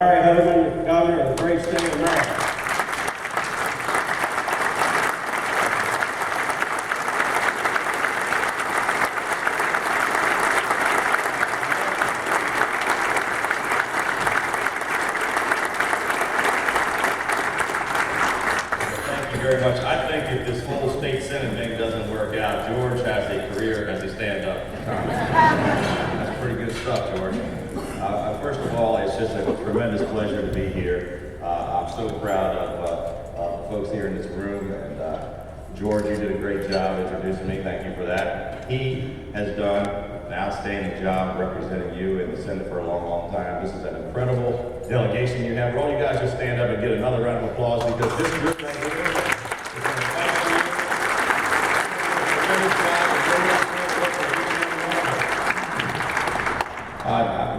Larry Hogan, Governor of the great state of Maryland. Thank you very much. I think if this whole state senate thing doesn't work out, George has a career as a stand-up comic. That's pretty good stuff, George. First of all, it's just a tremendous pleasure to be here. I'm so proud of the folks here in this room, and George, you did a great job introducing me. Thank you for that. He has done an outstanding job representing you in the Senate for a long, long time. This is an incredible delegation you have. Will all you guys just stand up and get another round of applause, because this group right here is going to fight for you.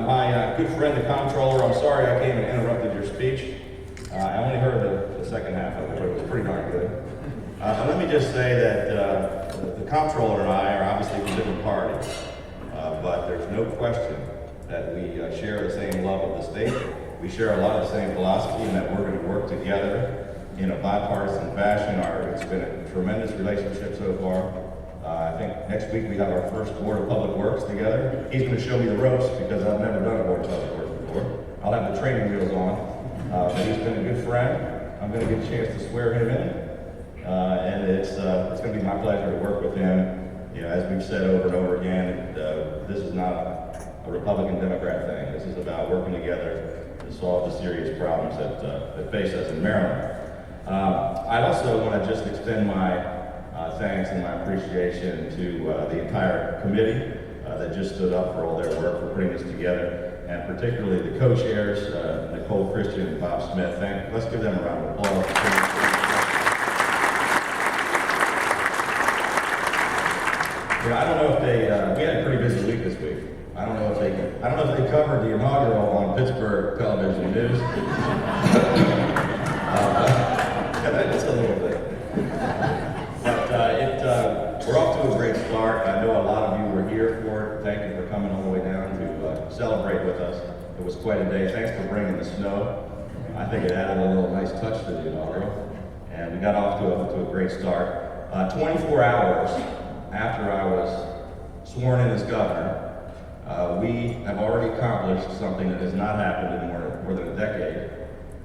My good friend, the comptroller, I'm sorry I came and interrupted your speech. I only heard the second half of it, but it was pretty darn good. But let me just say that the comptroller and I are obviously from different parties, but there's no question that we share the same love of the state. We share a lot of the same philosophy, and that we're going to work together in a bipartisan fashion. It's been a tremendous relationship so far. I think next week we have our first Board of Public Works together. He's going to show me the ropes, because I've never done a Board of Public Works before. I'll have the training wheels on. But he's been a good friend. I'm going to get a chance to swear him in. And it's going to be my pleasure to work with him. You know, as we've said over and over again, this is not a Republican-Democrat thing. This is about working together to solve the serious problems that face us in Maryland. I also want to just extend my thanks and my appreciation to the entire committee that just stood up for all their work for putting this together, and particularly the co-chairs, Nicole Christian and Bob Smith. Let's give them a round of applause. Yeah, I don't know if we had a pretty busy week this week. I don't know if they covered the inaugural on Pittsburgh television news. That's a little bit. We're off to a great start. I know a lot of you were here for it. Thank you for coming all the way down to celebrate with us. It was quite a day. Thanks for bringing the snow. I think it added a little nice touch to the inaugural. And we got off to a great start. 24 hours after I was sworn in as governor, we have already accomplished something that has not happened in more than a decade.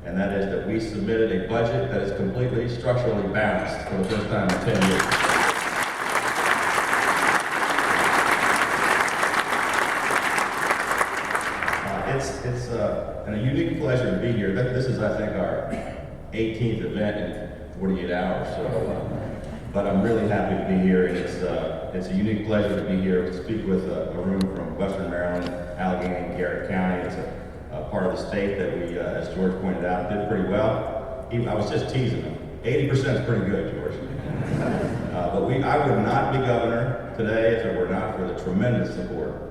And that is that we submitted a budget that is completely structurally balanced for the first time in 10 years. It's a unique pleasure to be here. This is, I think, our 18th event in 48 hours. But I'm really happy to be here, and it's a unique pleasure to be here to speak with a room from Western Maryland, Allegheny, and Garrett County. It's a part of the state that we, as George pointed out, did pretty well. I was just teasing him. 80% is pretty good, George. But I would not be governor today if it were not for the tremendous support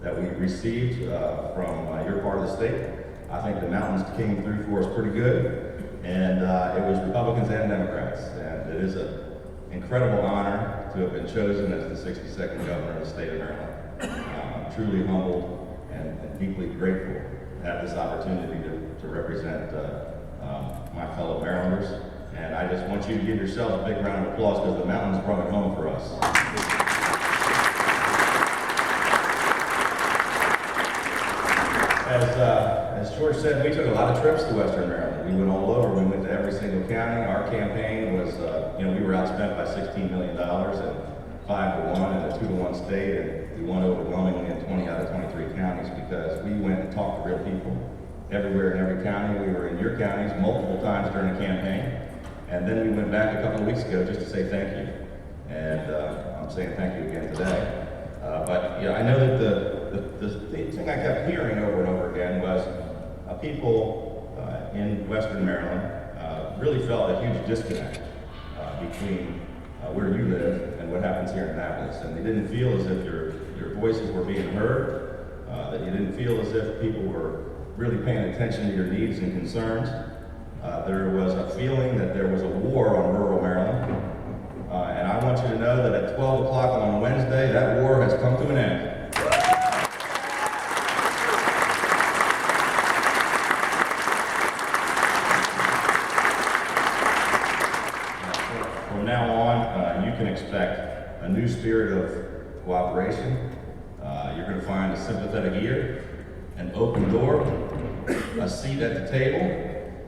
that we received from your part of the state. I think the mountains came through for us pretty good, and it was Republicans and Democrats. And it is an incredible honor to have been chosen as the 62nd governor of the state of Maryland. I'm truly humbled and deeply grateful to have this opportunity to represent my fellow Marylanders. And I just want you to give yourselves a big round of applause, because the mountains brought it home for us. As George said, we took a lot of trips to Western Maryland. We went all over. We went to every single county. Our campaign was, we were outspent by $16 million and 5-1 in a 2-1 state, and we won overwhelmingly in 20 out of 23 counties because we went and talked to real people everywhere in every county. We were in your counties multiple times during the campaign, and then we went back a couple of weeks ago just to say thank you. And I'm saying thank you again today. But I know that the thing I kept hearing over and over again was people in Western Maryland really felt a huge disconnect between where you live and what happens here in Annapolis. And they didn't feel as if your voices were being heard, that you didn't feel as if people were really paying attention to your needs and concerns. There was a feeling that there was a war on rural Maryland. And I want you to know that at 12 o'clock on Wednesday, that war has come to an end. a new spirit of cooperation. You're going to find a sympathetic ear, an open door, a seat at the table,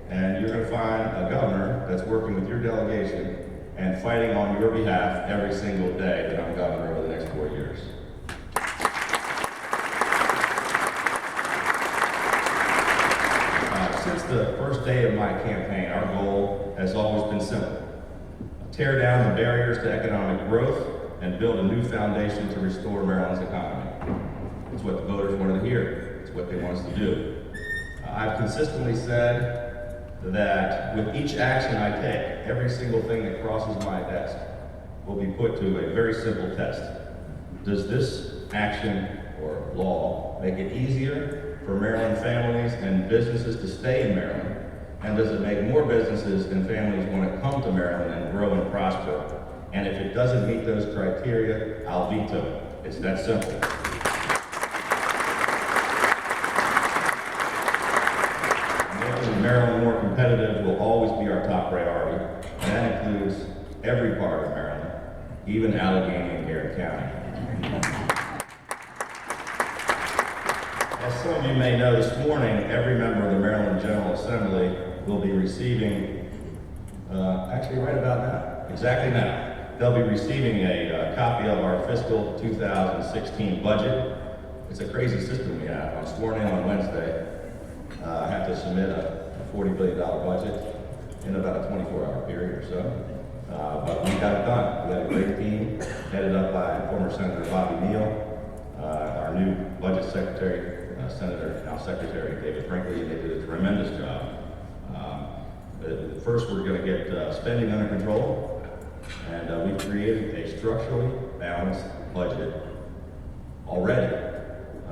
and you're going to find a governor that's working with your delegation and fighting on your behalf every single day that I'm governor over the next 4 years. Since the first day of my campaign, our goal has always been simple. Tear down the barriers to economic growth and build a new foundation to restore Maryland's economy. It's what the voters wanted to hear. It's what they want us to do. I've consistently said that with each action I take, every single thing that crosses my desk will be put to a very simple test. Does this action or law make it easier for Maryland families and businesses to stay in Maryland? And does it make more businesses and families want to come to Maryland and grow and prosper? And if it doesn't meet those criteria, I'll veto it. It's that simple. Making Maryland more competitive will always be our top priority, and that includes every part of Maryland, even Allegheny and Garrett County. As some of you may know, this morning, every member of the Maryland General Assembly will be receiving, actually right about now, exactly now, they'll be receiving a copy of our fiscal 2016 budget. It's a crazy system we have. I'm sworn in on Wednesday. I have to submit a $40 billion budget in about a 24-hour period or so. But we got it done. We had a great team headed up by former Senator Bobby Neal, our new budget secretary, Senator, now Secretary David Brinkley, and they did a tremendous job. First, we're going to get spending under control, and we've created a structurally balanced budget already,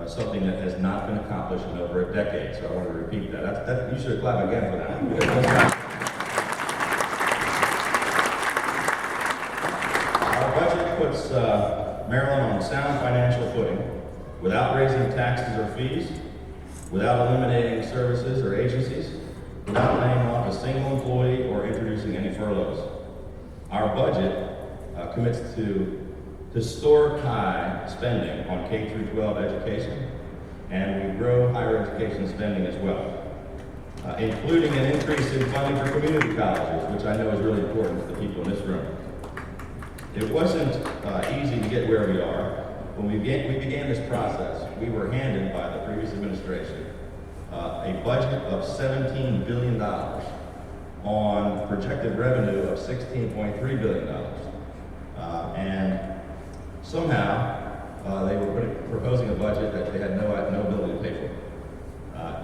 something that has not been accomplished in over a decade. So I want to repeat that. You should clap again for that. Our budget puts Maryland on sound financial footing, without raising taxes or fees, without eliminating services or agencies, without laying off a single employee or introducing any furloughs. Our budget commits to historic high spending on K-12 education, and we grow higher education spending as well, including an increase in funding for community colleges, which I know is really important to the people in this room. It wasn't easy to get where we are. When we began this process, we were handed by the previous administration a budget of $17 billion on projected revenue of $16.3 billion. And somehow they were proposing a budget that they had no ability to pay for.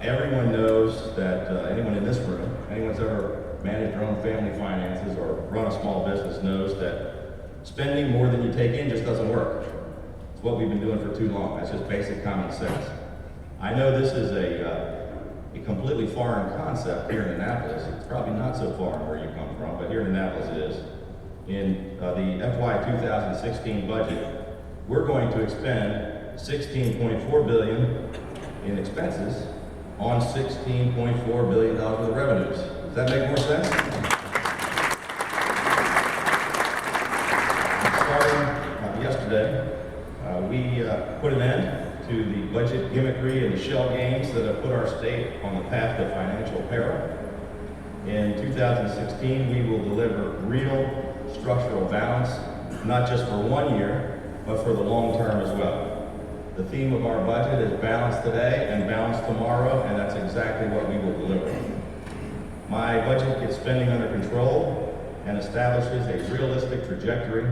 Everyone knows that, anyone in this room, anyone who's ever managed their own family finances or run a small business knows that spending more than you take in just doesn't work. It's what we've been doing for too long. That's just basic common sense. I know this is a completely foreign concept here in Annapolis. It's probably not so foreign where you come from, but here in Annapolis it is. In the FY 2016 budget, we're going to expend $16.4 billion in expenses on $16.4 billion of revenues. Does that make more sense? Starting yesterday, we put an end to the budget gimmickry and the shell games that have put our state on the path to financial peril. In 2016, we will deliver real structural balance, not just for 1 year, but for the long term as well. The theme of our budget is balance today and balance tomorrow, and that's exactly what we will deliver. My budget gets spending under control and establishes a realistic trajectory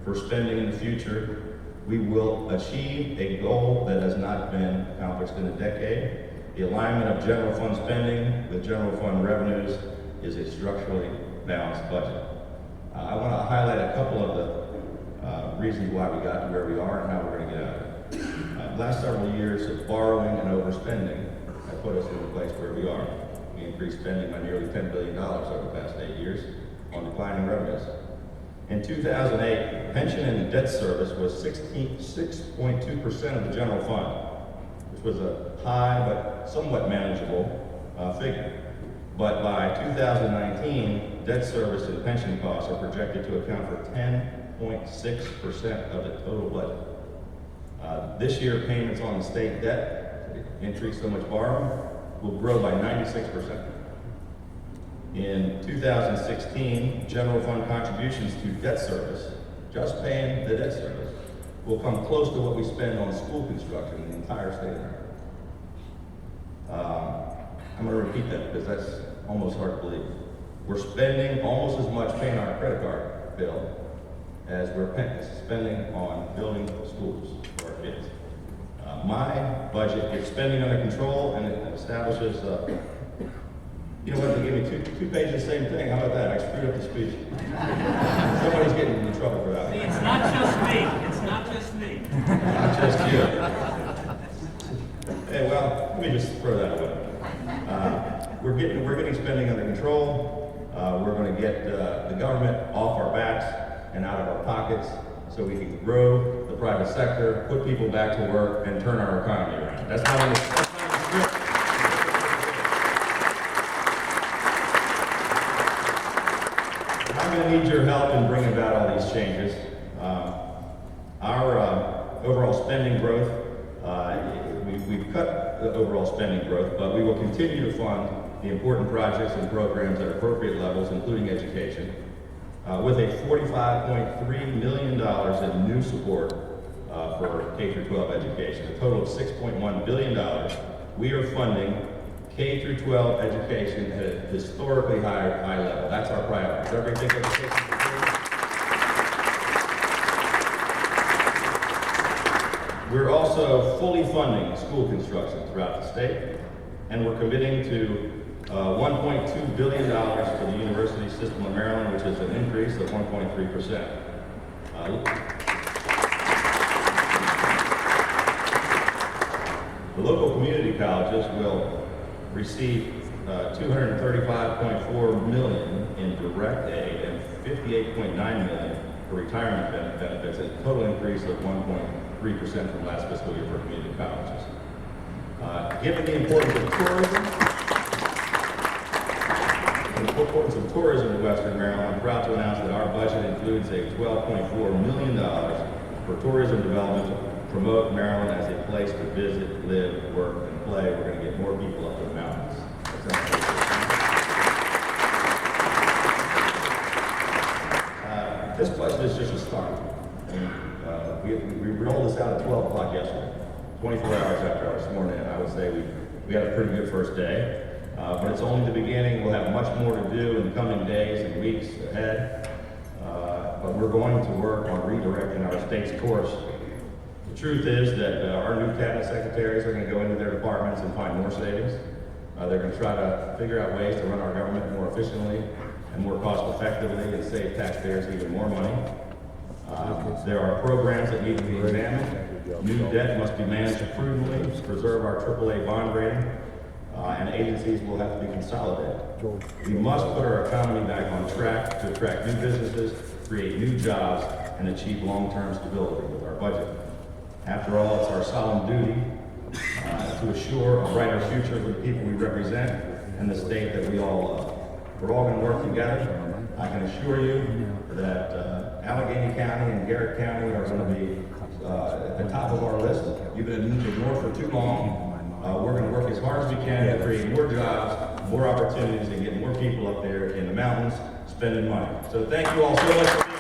for spending in the future. We will achieve a goal that has not been accomplished in a decade. The alignment of general fund spending with general fund revenues is a structurally balanced budget. I want to highlight a couple of the reasons why we got to where we are and how we're going to get out of it. Last several years of borrowing and overspending have put us in the place where we are. We increased spending by nearly $10 billion over the past 8 years on declining revenues. In 2008, pension and debt service was 6.2% of the general fund, which was a high but somewhat manageable figure. But by 2019, debt service and pension costs are projected to account for 10 0.6% of the total budget. This year, payments on the state debt, increase so much borrowing, will grow by 96%. In 2016, general fund contributions to debt service, just paying the debt service, will come close to what we spend on school construction in the entire state of Maryland. I'm going to repeat that because that's almost hard to believe. We're spending almost as much paying our credit card bill as we're spending on building schools for our kids. My budget gets spending under control, and it establishes, you know what, they gave me two pages of the same thing. How about that? I screwed up the speech. Somebody's getting in trouble for that. See, it's not just me. It's not just me. Not just you. Hey, well, let me just throw that away. We're getting spending under control. We're going to get the government off our backs and out of our pockets so we can grow the private sector, put people back to work, and turn our economy around. That's not on the script. I'm going to need your help in bringing about all these changes. Our overall spending growth, we've cut the overall spending growth, but we will continue to fund the important projects and programs at appropriate levels, including education, with a $45.3 million in new support for K-12 education, a total of $6.1 billion. We are funding K-12 education at a historically high level. That's our priority. Does everybody think education is important? We're also fully funding school construction throughout the state, and we're committing to $1.2 billion to the university system of Maryland, which is an increase of 1.3%. The local community colleges will receive $235.4 million in direct aid and $58.9 million for retirement benefits, a total increase of 1.3% from last fiscal year for community colleges. Given the importance of tourism in Western Maryland, I'm proud to announce that our budget includes a $12.4 million for tourism development to promote Maryland as a place to visit, live, work, and play. We're going to get more people up to the mountains. This budget is just a start. We rolled this out at 12 o'clock yesterday, 24 hours after I was sworn in. I would say we had a pretty good first day. But it's only the beginning. We'll have much more to do in the coming days and weeks ahead. But we're going to work on redirecting our state's course. The truth is that our new cabinet secretaries are going to go into their departments and find more savings. They're going to try to figure out ways to run our government more efficiently and more cost effectively and save taxpayers even more money. There are programs that need to be examined. New debt must be managed prudently to preserve our AAA bond rating. And agencies will have to be consolidated. We must put our economy back on track to attract new businesses, create new jobs, and achieve long-term stability with our budget. After all, it's our solemn duty to assure a brighter future for the people we represent and the state that we all love. We're all going to work together. I can assure you that Allegheny County and Garrett County are going to be at the top of our list. You've been ignored for too long. We're going to work as hard as we can to create more jobs, more opportunities, and get more people up there in the mountains spending money. So thank you all so much for being